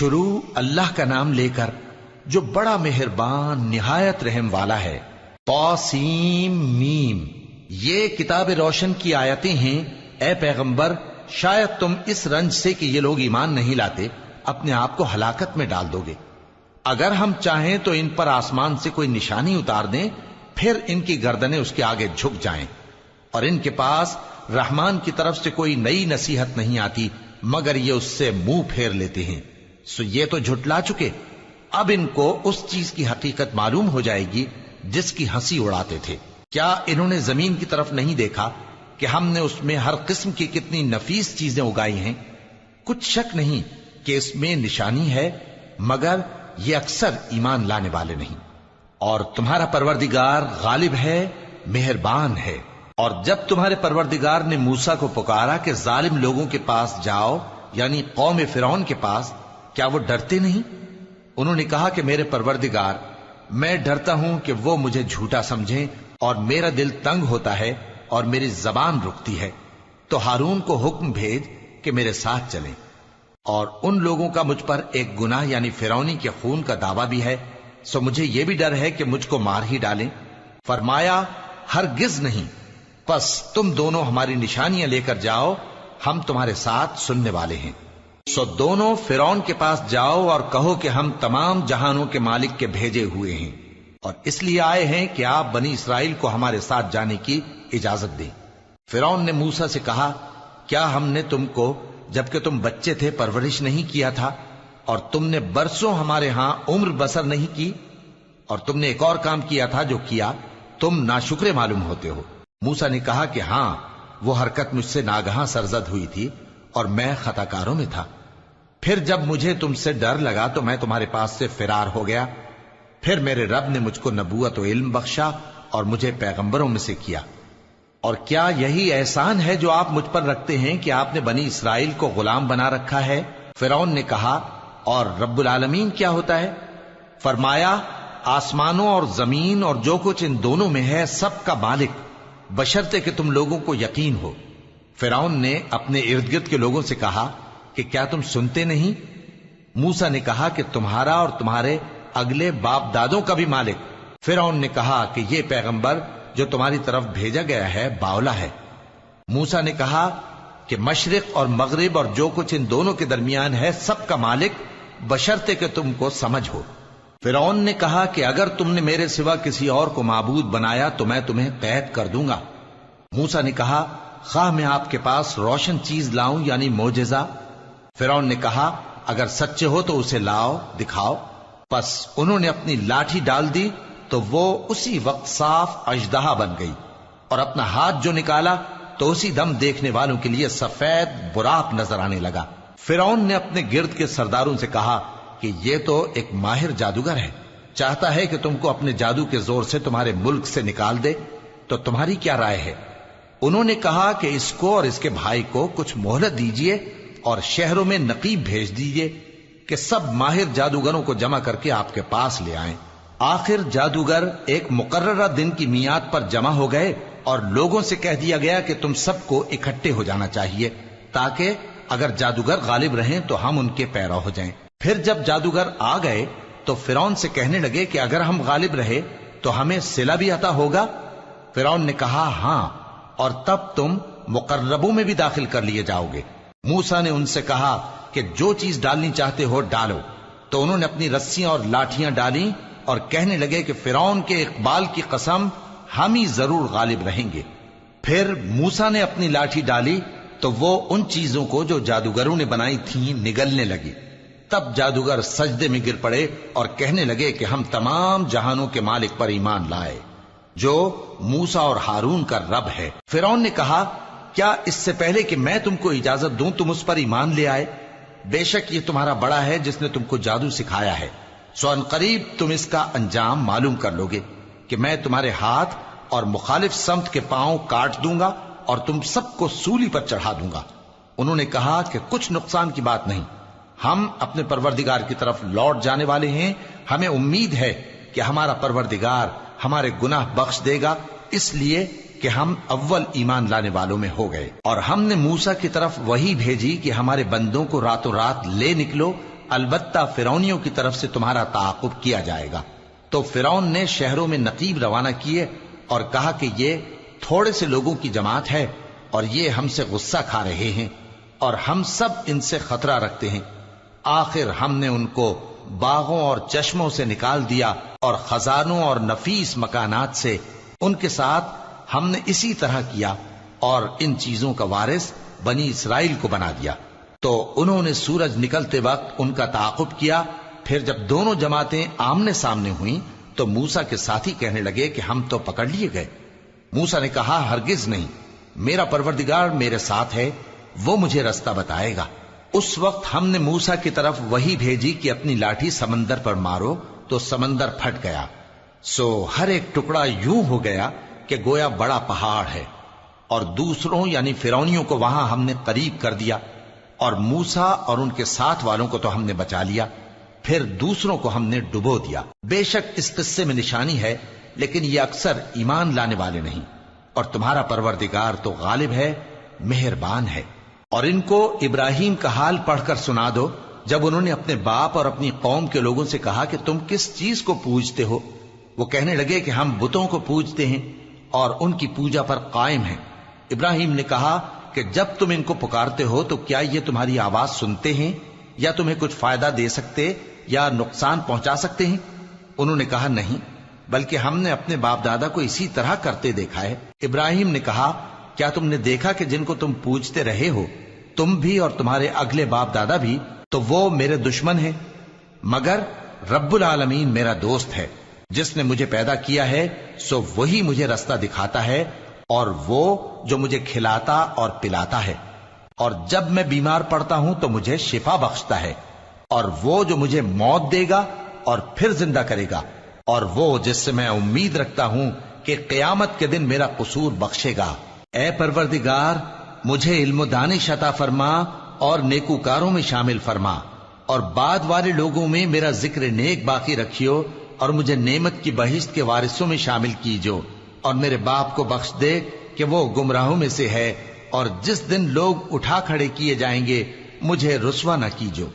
شروع اللہ کا نام لے کر جو بڑا مہربان نہایت رحم والا ہے۔ طاسیم میم، یہ کتاب روشن کی آیتیں ہیں۔ اے پیغمبر، شاید تم اس رنج سے کہ یہ لوگ ایمان نہیں لاتے اپنے آپ کو ہلاکت میں ڈال دو گے۔ اگر ہم چاہیں تو ان پر آسمان سے کوئی نشانی اتار دیں، پھر ان کی گردنیں اس کے آگے جھک جائیں، اور ان کے پاس رحمان کی طرف سے کوئی نئی نصیحت نہیں آتی مگر یہ اس سے منہ پھیر لیتے ہیں۔ سو یہ تو جھٹلا چکے، اب ان کو اس چیز کی حقیقت معلوم ہو جائے گی جس کی ہنسی اڑاتے تھے۔ کیا انہوں نے زمین کی طرف نہیں دیکھا کہ ہم نے اس میں ہر قسم کی کتنی نفیس چیزیں اگائی ہیں؟ کچھ شک نہیں کہ اس میں نشانی ہے، مگر یہ اکثر ایمان لانے والے نہیں۔ اور تمہارا پروردگار غالب ہے، مہربان ہے۔ اور جب تمہارے پروردگار نے موسیٰ کو پکارا کہ ظالم لوگوں کے پاس جاؤ، یعنی قوم فرعون کے پاس، کیا وہ ڈرتے نہیں؟ انہوں نے کہا کہ میرے پروردگار، میں ڈرتا ہوں کہ وہ مجھے جھوٹا سمجھیں، اور میرا دل تنگ ہوتا ہے اور میری زبان رکتی ہے۔ تو ہارون کو حکم بھیج کہ میرے ساتھ چلیں۔ اور ان لوگوں کا مجھ پر ایک گناہ یعنی فرعونی کے خون کا دعویٰ بھی ہے، سو مجھے یہ بھی ڈر ہے کہ مجھ کو مار ہی ڈالیں۔ فرمایا ہرگز نہیں، پس تم دونوں ہماری نشانیاں لے کر جاؤ، ہم تمہارے ساتھ سننے والے ہیں۔ سو دونوں فرعون کے پاس جاؤ اور کہو کہ ہم تمام جہانوں کے مالک کے بھیجے ہوئے ہیں، اور اس لیے آئے ہیں کہ آپ بنی اسرائیل کو ہمارے ساتھ جانے کی اجازت دیں۔ فرعون نے موسیٰ سے کہا، کیا ہم نے تم کو جبکہ تم بچے تھے پرورش نہیں کیا تھا، اور تم نے برسوں ہمارے ہاں عمر بسر نہیں کی؟ اور تم نے ایک اور کام کیا تھا جو کیا، تم ناشکرے معلوم ہوتے ہو۔ موسیٰ نے کہا کہ ہاں، وہ حرکت مجھ سے ناگہاں سرزد ہوئی تھی اور میں خطا کاروں میں تھا۔ پھر جب مجھے تم سے ڈر لگا تو میں تمہارے پاس سے فرار ہو گیا۔ پھر میرے رب نے مجھ کو نبوت و علم بخشا اور مجھے پیغمبروں میں سے کیا۔ اور کیا یہی احسان ہے جو آپ مجھ پر رکھتے ہیں کہ آپ نے بنی اسرائیل کو غلام بنا رکھا ہے؟ فرعون نے کہا، اور رب العالمین کیا ہوتا ہے؟ فرمایا، آسمانوں اور زمین اور جو کچھ ان دونوں میں ہے سب کا مالک، بشرطے کہ تم لوگوں کو یقین ہو۔ فرعون نے اپنے ارد گرد کے لوگوں سے کہا کہ کیا تم سنتے نہیں؟ موسیٰ نے کہا کہ تمہارا اور تمہارے اگلے باپ دادوں کا بھی مالک۔ فرعون نے کہا کہ یہ پیغمبر جو تمہاری طرف بھیجا گیا ہے باولا ہے۔ موسیٰ نے کہا کہ مشرق اور مغرب اور جو کچھ ان دونوں کے درمیان ہے سب کا مالک، بشرطے کہ تم کو سمجھ ہو۔ فرعون نے کہا کہ اگر تم نے میرے سوا کسی اور کو معبود بنایا تو میں تمہیں قید کر دوں گا۔ موسیٰ نے کہا، خواہ میں آپ کے پاس روشن چیز لاؤں یعنی معجزہ؟ فرعون نے کہا، اگر سچے ہو تو اسے لاؤ، دکھاؤ۔ پس انہوں نے اپنی لاٹھی ڈال دی تو وہ اسی وقت صاف اژدہا بن گئی، اور اپنا ہاتھ جو نکالا تو اسی دم دیکھنے والوں کے لیے سفید براق نظر آنے لگا۔ فرعون نے اپنے گرد کے سرداروں سے کہا کہ یہ تو ایک ماہر جادوگر ہے، چاہتا ہے کہ تم کو اپنے جادو کے زور سے تمہارے ملک سے نکال دے، تو تمہاری کیا رائے ہے؟ انہوں نے کہا کہ اس کو اور اس کے بھائی کو کچھ مہلت دیجئے اور شہروں میں نقیب بھیج دیجئے کہ سب ماہر جادوگروں کو جمع کر کے آپ کے پاس لے آئیں۔ آخر جادوگر ایک مقررہ دن کی میعاد پر جمع ہو گئے اور لوگوں سے کہہ دیا گیا کہ تم سب کو اکٹھے ہو جانا چاہیے تاکہ اگر جادوگر غالب رہیں تو ہم ان کے پیرو ہو جائیں۔ پھر جب جادوگر آ گئے تو فرعون سے کہنے لگے کہ اگر ہم غالب رہے تو ہمیں صلہ بھی عطا ہوگا؟ فرعون نے کہا، ہاں، اور تب تم مقربوں میں بھی داخل کر لیے جاؤ گے۔ موسیٰ نے ان سے کہا کہ جو چیز ڈالنی چاہتے ہو ڈالو۔ تو انہوں نے اپنی رسیاں اور لاٹھیاں ڈالیں اور کہنے لگے کہ فرعون کے اقبال کی قسم، ہم ہی ضرور غالب رہیں گے۔ پھر موسیٰ نے اپنی لاٹھی ڈالی تو وہ ان چیزوں کو جو جادوگروں نے بنائی تھیں نگلنے لگی۔ تب جادوگر سجدے میں گر پڑے اور کہنے لگے کہ ہم تمام جہانوں کے مالک پر ایمان لائے جو موسیٰ اور ہارون کا رب ہے۔ فرعون نے کہا، کیا اس سے پہلے کہ میں تم کو اجازت دوں تم اس پر ایمان لے آئے؟ بے شک یہ تمہارا بڑا ہے جس نے تم کو جادو سکھایا ہے، سو ان قریب تم اس کا انجام معلوم کر لوگے کہ میں تمہارے ہاتھ اور مخالف سمت کے پاؤں کاٹ دوں گا اور تم سب کو سولی پر چڑھا دوں گا۔ انہوں نے کہا کہ کچھ نقصان کی بات نہیں، ہم اپنے پروردگار کی طرف لوٹ جانے والے ہیں، ہمیں امید ہے کہ ہمارا پروردگار ہمارے گناہ بخش دے گا، اس لیے کہ ہم اول ایمان لانے والوں میں ہو گئے۔ اور ہم نے موسیٰ کی طرف وحی بھیجی کہ ہمارے بندوں کو راتوں رات لے نکلو البتہ فرعونیوں کی طرف سے تمہارا تعاقب کیا جائے گا۔ تو فرعون نے شہروں میں نقیب روانہ کیے اور کہا کہ یہ تھوڑے سے لوگوں کی جماعت ہے اور یہ ہم سے غصہ کھا رہے ہیں اور ہم سب ان سے خطرہ رکھتے ہیں۔ آخر ہم نے ان کو باغوں اور چشموں سے نکال دیا اور خزانوں اور نفیس مکانات سے ان کے ساتھ ہم نے اسی طرح کیا، اور ان چیزوں کا وارث بنی اسرائیل کو بنا دیا۔ تو انہوں نے سورج نکلتے وقت ان کا تعاقب کیا۔ پھر جب دونوں جماعتیں آمنے سامنے ہوئیں تو موسیٰ کے ساتھی کہنے لگے کہ ہم تو پکڑ لیے گئے۔ موسیٰ نے کہا ہرگز نہیں، میرا پروردگار میرے ساتھ ہے، وہ مجھے رستہ بتائے گا۔ اس وقت ہم نے موسیٰ کی طرف وحی بھیجی کہ اپنی لاٹھی سمندر پر مارو، تو سمندر پھٹ گیا، سو ہر ایک ٹکڑا یوں ہو گیا کہ گویا بڑا پہاڑ ہے، اور دوسروں یعنی فرعونیوں کو وہاں ہم نے قریب کر دیا، اور موسیٰ اور ان کے ساتھ والوں کو تو ہم نے بچا لیا، پھر دوسروں کو ہم نے ڈبو دیا۔ بے شک اس قصے میں نشانی ہے، لیکن یہ اکثر ایمان لانے والے نہیں، اور تمہارا پروردگار تو غالب ہے، مہربان ہے۔ اور ان کو ابراہیم کا حال پڑھ کر سنا دو، جب انہوں نے اپنے باپ اور اپنی قوم کے لوگوں سے کہا کہ تم کس چیز کو پوجتے ہو؟ وہ کہنے لگے کہ ہم بتوں کو پوجتے ہیں اور ان کی پوجا پر قائم ہیں۔ ابراہیم نے کہا کہ جب تم ان کو پکارتے ہو تو کیا یہ تمہاری آواز سنتے ہیں یا تمہیں کچھ فائدہ دے سکتے یا نقصان پہنچا سکتے ہیں؟ انہوں نے کہا نہیں، بلکہ ہم نے اپنے باپ دادا کو اسی طرح کرتے دیکھا ہے۔ ابراہیم نے کہا کیا تم نے دیکھا کہ جن کو تم پوجتے رہے ہو، تم بھی اور تمہارے اگلے باپ دادا بھی، تو وہ میرے دشمن ہیں، مگر رب العالمین میرا دوست ہے۔ جس نے مجھے پیدا کیا ہے سو وہی مجھے رستہ دکھاتا ہے، اور وہ جو مجھے کھلاتا اور پلاتا ہے، اور جب میں بیمار پڑتا ہوں تو مجھے شفا بخشتا ہے، اور وہ جو مجھے موت دے گا اور پھر زندہ کرے گا، اور وہ جس سے میں امید رکھتا ہوں کہ قیامت کے دن میرا قصور بخشے گا۔ اے پروردگار، مجھے علم و دانش عطا فرما اور نیکوکاروں میں شامل فرما، اور بعد والے لوگوں میں میرا ذکر نیک باقی رکھیو، اور مجھے نعمت کی بہشت کے وارثوں میں شامل کیجو، اور میرے باپ کو بخش دے کہ وہ گمراہوں میں سے ہے، اور جس دن لوگ اٹھا کھڑے کیے جائیں گے مجھے رسوا نہ کیجو،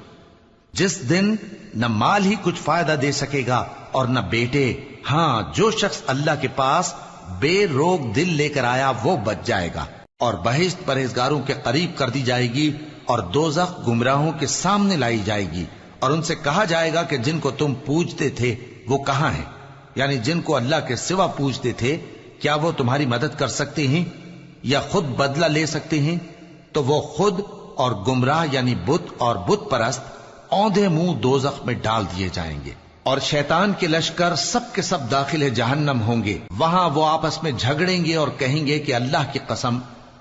جس دن نہ مال ہی کچھ فائدہ دے سکے گا اور نہ بیٹے۔ ہاں، جو شخص اللہ کے پاس بے روک دل لے کر آیا وہ بچ جائے گا، اور بہشت پرہیزگاروں کے قریب کر دی جائے گی، اور دوزخ گمراہوں کے سامنے لائی جائے گی، اور ان سے کہا جائے گا کہ جن کو تم پوجتے تھے وہ کہاں ہیں؟ یعنی جن کو اللہ کے سوا پوجتے تھے، کیا وہ تمہاری مدد کر سکتے ہیں یا خود بدلہ لے سکتے ہیں؟ تو وہ خود اور گمراہ یعنی بت اور بت پرست اوندھے منہ دوزخ میں ڈال دیے جائیں گے، اور شیطان کے لشکر سب کے سب داخل جہنم ہوں گے۔ وہاں وہ آپس میں جھگڑیں گے اور کہیں گے کہ اللہ کی قسم،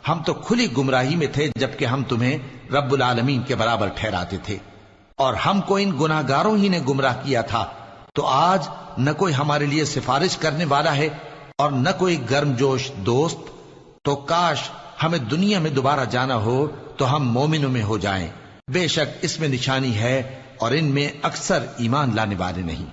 ہم تو کھلی گمراہی میں تھے جبکہ ہم تمہیں رب العالمین کے برابر ٹھہراتے تھے، اور ہم کو ان گناہگاروں ہی نے گمراہ کیا تھا، تو آج نہ کوئی ہمارے لیے سفارش کرنے والا ہے اور نہ کوئی گرم جوش دوست۔ تو کاش ہمیں دنیا میں دوبارہ جانا ہو تو ہم مومنوں میں ہو جائیں۔ بے شک اس میں نشانی ہے اور ان میں اکثر ایمان لانے والے نہیں،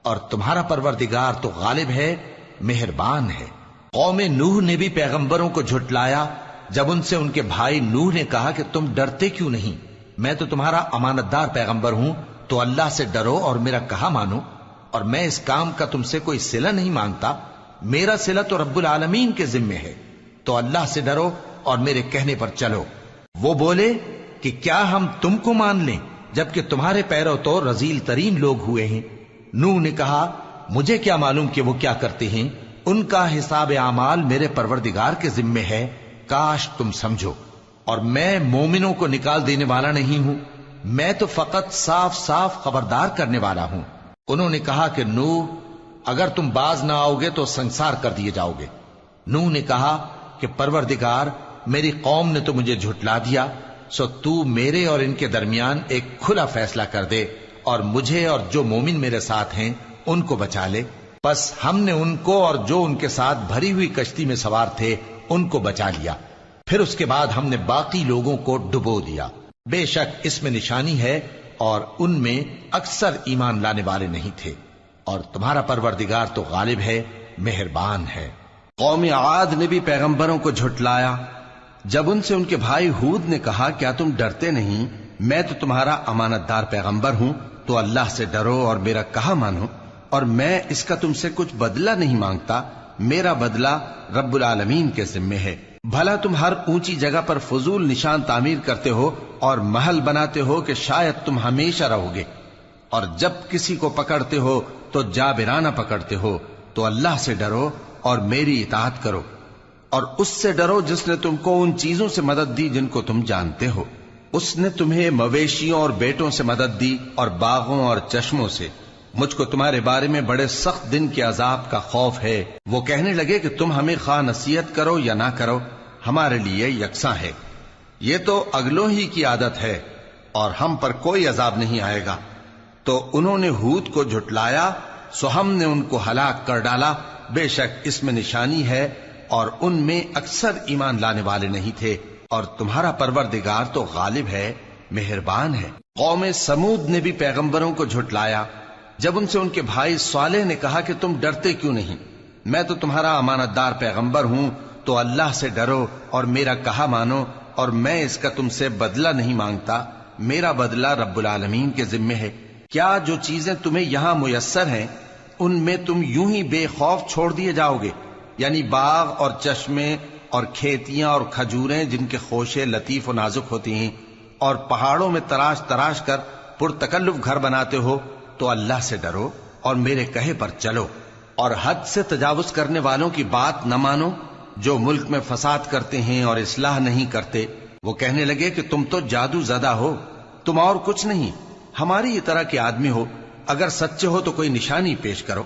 اور تمہارا پروردگار تو غالب ہے، مہربان ہے۔ قوم نوح نے بھی پیغمبروں کو جھٹلایا جب ان سے ان کے بھائی نوح نے کہا کہ تم ڈرتے کیوں نہیں؟ میں تو تمہارا امانت دار پیغمبر ہوں، تو اللہ سے ڈرو اور میرا کہا مانو، اور میں اس کام کا تم سے کوئی صلہ نہیں مانگتا، میرا صلہ تو رب العالمین کے ذمے ہے، تو اللہ سے ڈرو اور میرے کہنے پر چلو۔ وہ بولے کہ کیا ہم تم کو مان لیں جبکہ تمہارے پیرو تو رذیل ترین لوگ ہوئے ہیں؟ نوح نے کہا مجھے کیا معلوم کہ وہ کیا کرتے ہیں، ان کا حساب اعمال میرے پروردگار کے ذمے ہے، کاش تم سمجھو۔ اور میں مومنوں کو نکال دینے والا نہیں ہوں، میں تو فقط صاف صاف خبردار کرنے والا ہوں۔ انہوں نے کہا کہ نوح، اگر تم باز نہ آؤ گے تو سنسار کر دیے جاؤ گے۔ نوح نے کہا کہ پروردگار، میری قوم نے تو مجھے جھٹلا دیا، سو تو میرے اور ان کے درمیان ایک کھلا فیصلہ کر دے، اور مجھے اور جو مومن میرے ساتھ ہیں ان کو بچا لے۔ بس ہم نے ان کو اور جو ان کے ساتھ بھری ہوئی کشتی میں سوار تھے ان کو بچا لیا، پھر اس کے بعد ہم نے باقی لوگوں کو ڈبو دیا۔ بے شک اس میں نشانی ہے اور ان میں اکثر ایمان لانے والے نہیں تھے، اور تمہارا پروردگار تو غالب ہے، مہربان ہے۔ قوم عاد نے بھی پیغمبروں کو جھٹلایا جب ان سے ان کے بھائی ہود نے کہا کیا تم ڈرتے نہیں؟ میں تو تمہارا امانت دار پیغمبر ہوں، تو اللہ سے ڈرو اور میرا کہا مانو، اور میں اس کا تم سے کچھ بدلہ نہیں مانگتا، میرا بدلہ رب العالمین کے ذمے ہے۔ بھلا تم ہر اونچی جگہ پر فضول نشان تعمیر کرتے ہو اور محل بناتے ہو کہ شاید تم ہمیشہ رہو گے، اور جب کسی کو پکڑتے ہو تو جابرانہ پکڑتے ہو، تو اللہ سے ڈرو اور میری اطاعت کرو، اور اس سے ڈرو جس نے تم کو ان چیزوں سے مدد دی جن کو تم جانتے ہو۔ اس نے تمہیں مویشیوں اور بیٹوں سے مدد دی اور باغوں اور چشموں سے۔ مجھ کو تمہارے بارے میں بڑے سخت دن کے عذاب کا خوف ہے۔ وہ کہنے لگے کہ تم ہمیں خواہ نصیحت کرو یا نہ کرو، ہمارے لیے یکساں ہے، یہ تو اگلوں ہی کی عادت ہے، اور ہم پر کوئی عذاب نہیں آئے گا۔ تو انہوں نے ہود کو جھٹلایا، سو ہم نے ان کو ہلاک کر ڈالا۔ بے شک اس میں نشانی ہے، اور ان میں اکثر ایمان لانے والے نہیں تھے، اور تمہارا پروردگار تو غالب ہے، مہربان ہے۔ قوم سمود نے بھی پیغمبروں کو جھٹلایا جب ان سے ان کے بھائی صالح نے کہا کہ تم ڈرتے کیوں نہیں؟ میں تو تمہارا امانت دار پیغمبر ہوں، تو اللہ سے ڈرو اور میرا کہا مانو، اور میں اس کا تم سے بدلہ نہیں مانگتا، میرا بدلہ رب العالمین کے ذمے ہے۔ کیا جو چیزیں تمہیں یہاں میسر ہیں ان میں تم یوں ہی بے خوف چھوڑ دیے جاؤ گے؟ یعنی باغ اور چشمے اور کھیتیاں اور کھجوریں جن کے خوشے لطیف و نازک ہوتی ہیں، اور پہاڑوں میں تراش تراش کر پرتکلف گھر بناتے ہو، تو اللہ سے ڈرو اور میرے کہے پر چلو، اور حد سے تجاوز کرنے والوں کی بات نہ مانو جو ملک میں فساد کرتے ہیں اور اصلاح نہیں کرتے۔ وہ کہنے لگے کہ تم تو جادو زدہ ہو، تم اور کچھ نہیں، ہماری یہ طرح کے آدمی ہو، اگر سچے ہو تو کوئی نشانی پیش کرو۔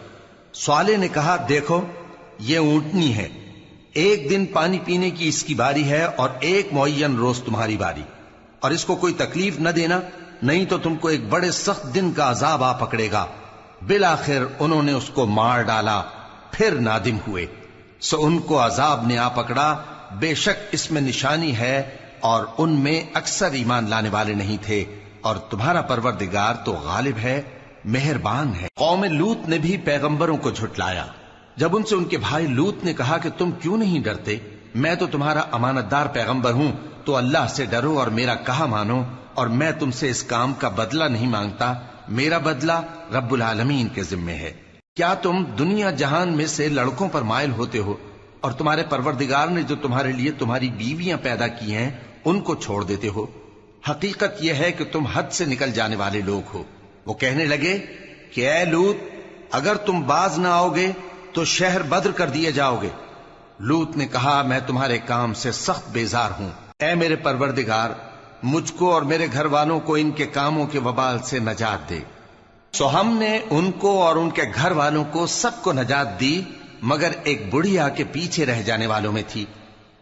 صالح نے کہا دیکھو یہ اونٹنی ہے، ایک دن پانی پینے کی اس کی باری ہے اور ایک معین روز تمہاری باری، اور اس کو کوئی تکلیف نہ دینا، نہیں تو تم کو ایک بڑے سخت دن کا عذاب آ پکڑے گا۔ بالآخر انہوں نے اس کو مار ڈالا، پھر نادم ہوئے، سو ان کو عذاب نے آ پکڑا۔ بے شک اس میں نشانی ہے، اور ان میں اکثر ایمان لانے والے نہیں تھے، اور تمہارا پروردگار تو غالب ہے، مہربان ہے۔ قوم لوط نے بھی پیغمبروں کو جھٹلایا جب ان سے ان کے بھائی لوط نے کہا کہ تم کیوں نہیں ڈرتے؟ میں تو تمہارا امانت دار پیغمبر ہوں، تو اللہ سے ڈرو اور میرا کہا مانو، اور میں تم سے اس کام کا بدلہ نہیں مانگتا، میرا بدلہ رب العالمین کے ذمے ہے۔ کیا تم دنیا جہان میں سے لڑکوں پر مائل ہوتے ہو، اور تمہارے پروردگار نے جو تمہارے لیے تمہاری بیویاں پیدا کی ہیں ان کو چھوڑ دیتے ہو؟ حقیقت یہ ہے کہ تم حد سے نکل جانے والے لوگ ہو۔ وہ کہنے لگے کہ اے لوط، اگر تم باز نہ آؤ گے تو شہر بدر کر دیے جاؤ گے۔ لوط نے کہا میں تمہارے کام سے سخت بیزار ہوں، اے میرے پروردگار مجھ کو اور میرے گھر والوں کو ان کے کاموں کے وبال سے نجات دے۔ سو ہم نے ان کو اور ان کے گھر والوں کو سب کو نجات دی، مگر ایک بڑھیا کے پیچھے رہ جانے والوں میں تھی۔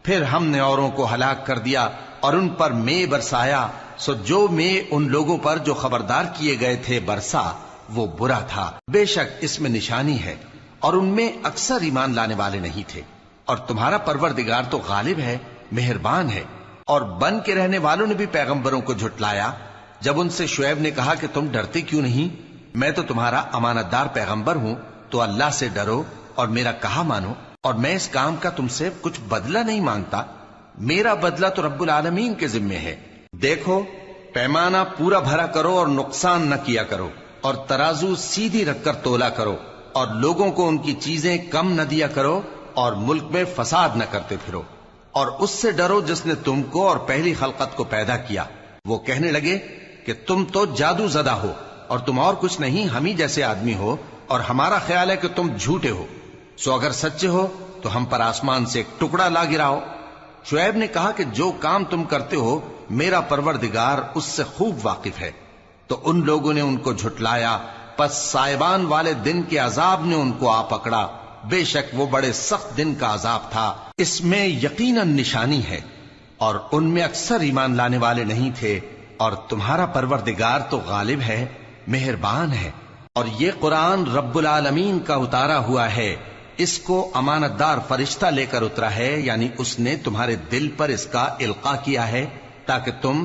پھر ہم نے اوروں کو ہلاک کر دیا اور ان پر مے برسایا، سو جو مے ان لوگوں پر جو خبردار کیے گئے تھے برسا وہ برا تھا۔ بے شک اس میں نشانی ہے، اور ان میں اکثر ایمان لانے والے نہیں تھے، اور تمہارا پروردگار تو غالب ہے، مہربان ہے۔ اور بن کے رہنے والوں نے بھی پیغمبروں کو جھٹلایا جب ان سے شعیب نے کہا کہ تم ڈرتے کیوں نہیں؟ میں تو تمہارا امانت دار پیغمبر ہوں، تو اللہ سے ڈرو اور میرا کہا مانو، اور میں اس کام کا تم سے کچھ بدلہ نہیں مانگتا، میرا بدلہ تو رب العالمین کے ذمے ہے۔ دیکھو پیمانہ پورا بھرا کرو اور نقصان نہ کیا کرو، اور ترازو سیدھی رکھ کر تولا کرو، اور لوگوں کو ان کی چیزیں کم نہ دیا کرو، اور ملک میں فساد نہ کرتے پھرو، اور اس سے ڈرو جس نے تم کو اور پہلی خلقت کو پیدا کیا۔ وہ کہنے لگے کہ تم تو جادو زدہ ہو، اور تم اور کچھ نہیں، ہم ہی جیسے آدمی ہو، اور ہمارا خیال ہے کہ تم جھوٹے ہو، سو اگر سچے ہو تو ہم پر آسمان سے ایک ٹکڑا لا گراؤ۔ شعیب نے کہا کہ جو کام تم کرتے ہو میرا پروردگار اس سے خوب واقف ہے۔ تو ان لوگوں نے ان کو جھٹلایا، پس سائبان والے دن کے عذاب نے ان کو آ پکڑا، بے شک وہ بڑے سخت دن کا عذاب تھا، اس میں یقیناً نشانی ہے، اور ان میں اکثر ایمان لانے والے نہیں تھے، اور تمہارا پروردگار تو غالب ہے، مہربان ہے۔ اور یہ قرآن رب العالمین کا اتارا ہوا ہے، اس کو امانت دار فرشتہ لے کر اترا ہے، یعنی اس نے تمہارے دل پر اس کا القاء کیا ہے تاکہ تم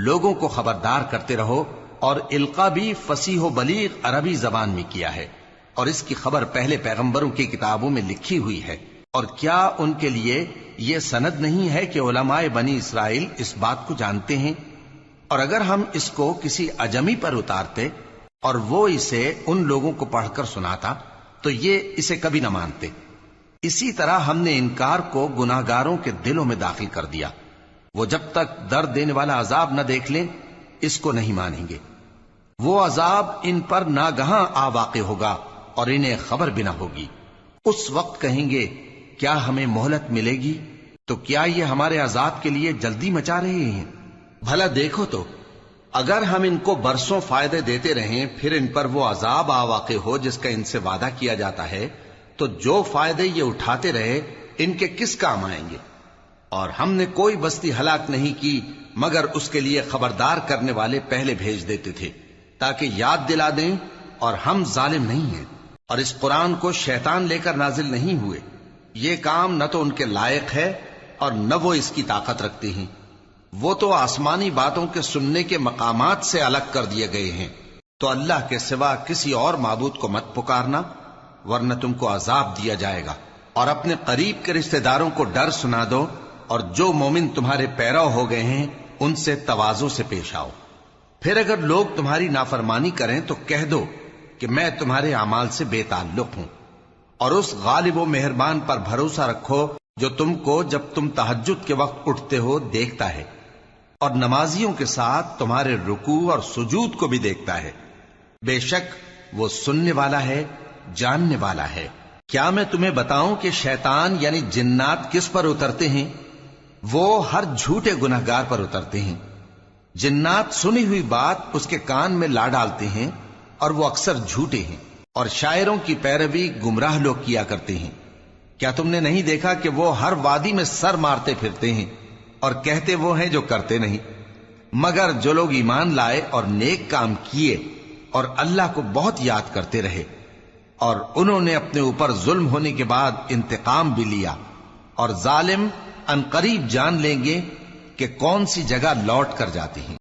لوگوں کو خبردار کرتے رہو، اور القاء بھی فصیح و بلیغ عربی زبان میں کیا ہے، اور اس کی خبر پہلے پیغمبروں کی کتابوں میں لکھی ہوئی ہے۔ اور کیا ان کے لیے یہ سند نہیں ہے کہ علماء بنی اسرائیل اس بات کو جانتے ہیں؟ اور اگر ہم اس کو کسی اجمی پر اتارتے اور وہ اسے ان لوگوں کو پڑھ کر سناتا تو یہ اسے کبھی نہ مانتے. اسی طرح ہم نے انکار کو گناہگاروں کے دلوں میں داخل کر دیا. وہ جب تک درد دینے والا عذاب نہ دیکھ لیں اس کو نہیں مانیں گے. وہ عذاب ان پر ناگہاں آ واقع ہوگا اور انہیں خبر بھی نہ ہوگی. اس وقت کہیں گے کیا ہمیں مہلت ملے گی؟ تو کیا یہ ہمارے عذاب کے لیے جلدی مچا رہے ہیں؟ بھلا دیکھو تو اگر ہم ان کو برسوں فائدے دیتے رہیں پھر ان پر وہ عذاب آ واقع ہو جس کا ان سے وعدہ کیا جاتا ہے تو جو فائدے یہ اٹھاتے رہے ان کے کس کام آئیں گے؟ اور ہم نے کوئی بستی ہلاک نہیں کی مگر اس کے لیے خبردار کرنے والے پہلے بھیج دیتے تھے تاکہ یاد دلا دیں، اور ہم ظالم نہیں ہیں. اور اس قرآن کو شیطان لے کر نازل نہیں ہوئے. یہ کام نہ تو ان کے لائق ہے اور نہ وہ اس کی طاقت رکھتے ہیں. وہ تو آسمانی باتوں کے سننے کے مقامات سے الگ کر دیے گئے ہیں. تو اللہ کے سوا کسی اور معبود کو مت پکارنا ورنہ تم کو عذاب دیا جائے گا. اور اپنے قریب کے رشتہ داروں کو ڈر سنا دو، اور جو مومن تمہارے پیرو ہو گئے ہیں ان سے تواضع سے پیش آؤ. پھر اگر لوگ تمہاری نافرمانی کریں تو کہہ دو کہ میں تمہارے اعمال سے بے تعلق ہوں، اور اس غالب و مہربان پر بھروسہ رکھو جو تم کو جب تم تہجد کے وقت اٹھتے ہو دیکھتا ہے، اور نمازیوں کے ساتھ تمہارے رکوع اور سجود کو بھی دیکھتا ہے. بے شک وہ سننے والا ہے، جاننے والا ہے. کیا میں تمہیں بتاؤں کہ شیطان یعنی جنات کس پر اترتے ہیں؟ وہ ہر جھوٹے گناہگار پر اترتے ہیں. جنات سنی ہوئی بات اس کے کان میں لا ڈالتے ہیں اور وہ اکثر جھوٹے ہیں، اور شاعروں کی پیروی گمراہ لوگ کیا کرتے ہیں. کیا تم نے نہیں دیکھا کہ وہ ہر وادی میں سر مارتے پھرتے ہیں اور کہتے وہ ہیں جو کرتے نہیں؟ مگر جو لوگ ایمان لائے اور نیک کام کیے اور اللہ کو بہت یاد کرتے رہے، اور انہوں نے اپنے اوپر ظلم ہونے کے بعد انتقام بھی لیا، اور ظالم ان قریب جان لیں گے کہ کون سی جگہ لوٹ کر جاتے ہیں.